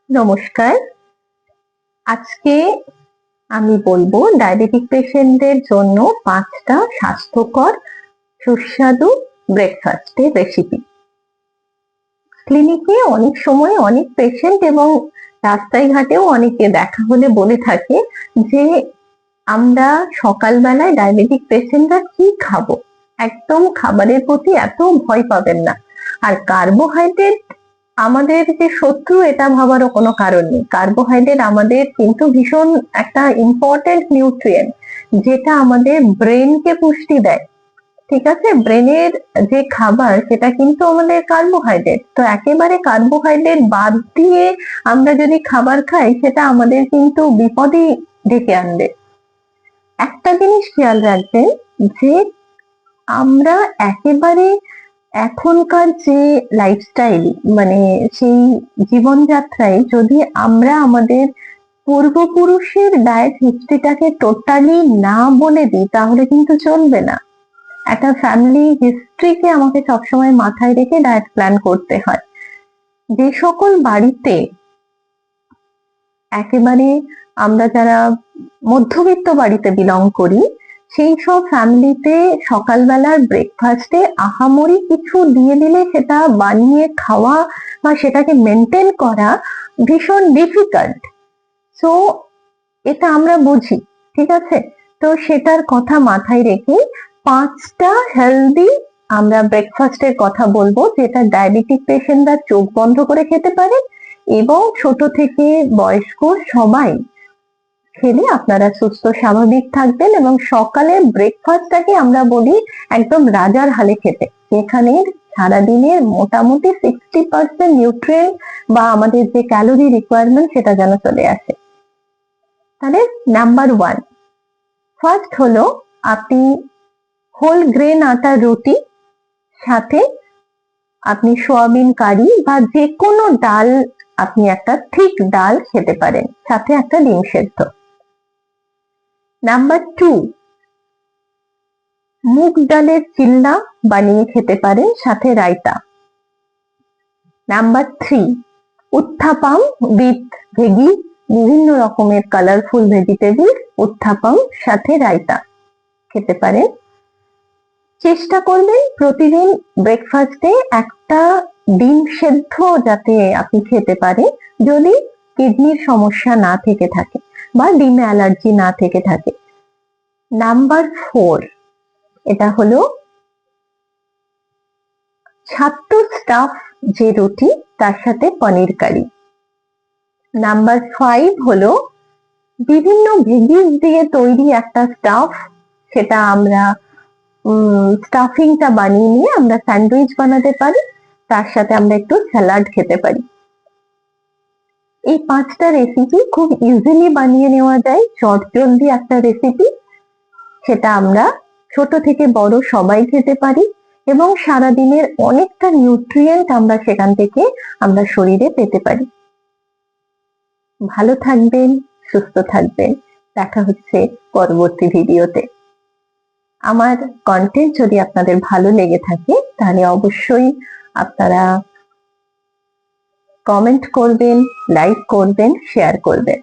নমস্কার। আজকে আমি বলবো ডায়াবেটিক পেশেন্টদের জন্য 5টা স্বাস্থ্যকর সুস্বাদু ব্রেকফাস্টের রেসিপি। ক্লিনিকে অনেক সময় অনেক পেশেন্ট এবং রাস্তায় ঘাটেও অনেকে দেখা হলে বলে থাকে যে আমরা সকালবেলায় ডায়াবেটিক পেশেন্টরা কি খাবো, একদম খাবারের প্রতি এত ভয় পাবেন না। আর কার্বোহাইড্রেট আমাদের যে শত্রু এটা ভাবারও কোনো কারণ নেই। কার্বোহাইড্রেট আমাদের কিন্তু ভীষণ একটা ইম্পর্টেন্ট নিউট্রিয়েন্ট, যেটা আমাদের ব্রেনকে পুষ্টি দেয়। ঠিক আছে, ব্রেনের যে খাবার সেটা কিন্তু আমাদের কার্বোহাইড্রেট। তো একেবারে কার্বোহাইড্রেট বাদ দিয়ে আমরা যদি খাবার খাই সেটা আমাদের কিন্তু বিপদই ডেকে আনবে। একটা জিনিস খেয়াল রাখবেন যে আমরা একেবারে এখনকার যে লাইফস্টাইল, মানে সেই জীবনযাত্রায় যদি আমরা আমাদের পূর্বপুরুষের ডায়েট হিস্ট্রিটাকে টোটালি না বলে দিই তাহলে কিন্তু চলবে না। একটা ফ্যামিলি হিস্ট্রিকে আমাকে সবসময় মাথায় রেখে ডায়েট প্ল্যান করতে হয়। যে সকল বাড়িতে একেবারে আমরা যারা মধ্যবিত্ত বাড়িতে বিলং করি, সেই সব ফ্যামিলিতে সকালবেলার ব্রেকফাস্টে আহামরি কিছু দিয়ে দিলে সেটা বানিয়ে খাওয়া বা সেটাকে মেনটেন করা ভীষণ ডিফিকাল্ট। সো এটা আমরা বুঝি, ঠিক আছে। তো সেটার কথা মাথায় রেখে 5টা হেলদি আমরা ব্রেকফাস্টের কথা বলবো, যেটা ডায়াবেটিক পেশেন্টরা চোখ বন্ধ করে খেতে পারে এবং ছোট থেকে বয়স্ক সবাই খেলে আপনারা সুস্থ স্বাভাবিক থাকবেন। এবং সকালের ব্রেকফাস্টটাকে আমরা বলি একদম রাজার হালে খেতে, যেখানে সারাদিনের মোটামুটি 60% নিউট্রিয়েন্ট বা আমাদের যে ক্যালোরি রিকোয়ারমেন্ট সেটা যেন চলে আসে। তাহলে নাম্বার 1 ফার্স্ট হলো আপনি হোল গ্রেন আটার রুটি, সাথে আপনি সোয়াবিন কারি বা যে কোনো ডাল, আপনি একটা থিক ডাল খেতে পারেন, সাথে একটা ডিম সেদ্ধ। নাম্বার 2 মুগ ডালের চিল্লা বানিয়ে খেতে পারেন, সাথে raita. Number 3 uttapam with veggie, বিভিন্ন রকমের কালারফুল ভেজিটেবল উত্থাপাম সাথে রায়তা খেতে পারেন। চেষ্টা করবেন প্রতিদিন ব্রেকফাস্টে একটা ডিম সেদ্ধ যাতে আপনি খেতে পারেন, যদি কিডনির সমস্যা না থেকে থাকে বা ডিমে অ্যালার্জি না থেকে থাকে। নাম্বার 4 এটা হলো ছাতু স্টাফ যে রুটি, তার সাথে পনির কারি। নাম্বার 5 হলো বিভিন্ন ভেজিস দিয়ে তৈরি একটা স্টাফ, সেটা আমরা স্টাফিংটা বানিয়ে নিয়ে আমরা স্যান্ডউইচ বানাতে পারি, তার সাথে আমরা একটু স্যালাড খেতে পারি। এই 5টা রেসিপি খুব ইজিলি বানিয়ে নেওয়া যায়, চটজলদি একটা রেসিপি, সেটা আমরা ছোট থেকে বড় সবাই খেতে পারি এবং সারাদিনের অনেকটা নিউট্রিয়েন্ট আমরা সেখান থেকে আমরা শরীরে পেতে পারি। ভালো থাকবেন, সুস্থ থাকবেন, দেখা হচ্ছে পরবর্তী ভিডিওতে। আমার কন্টেন্ট যদি আপনাদের ভালো লেগে থাকে তাহলে অবশ্যই আপনারা কমেন্ট করবেন, লাইক করবেন, শেয়ার করবেন।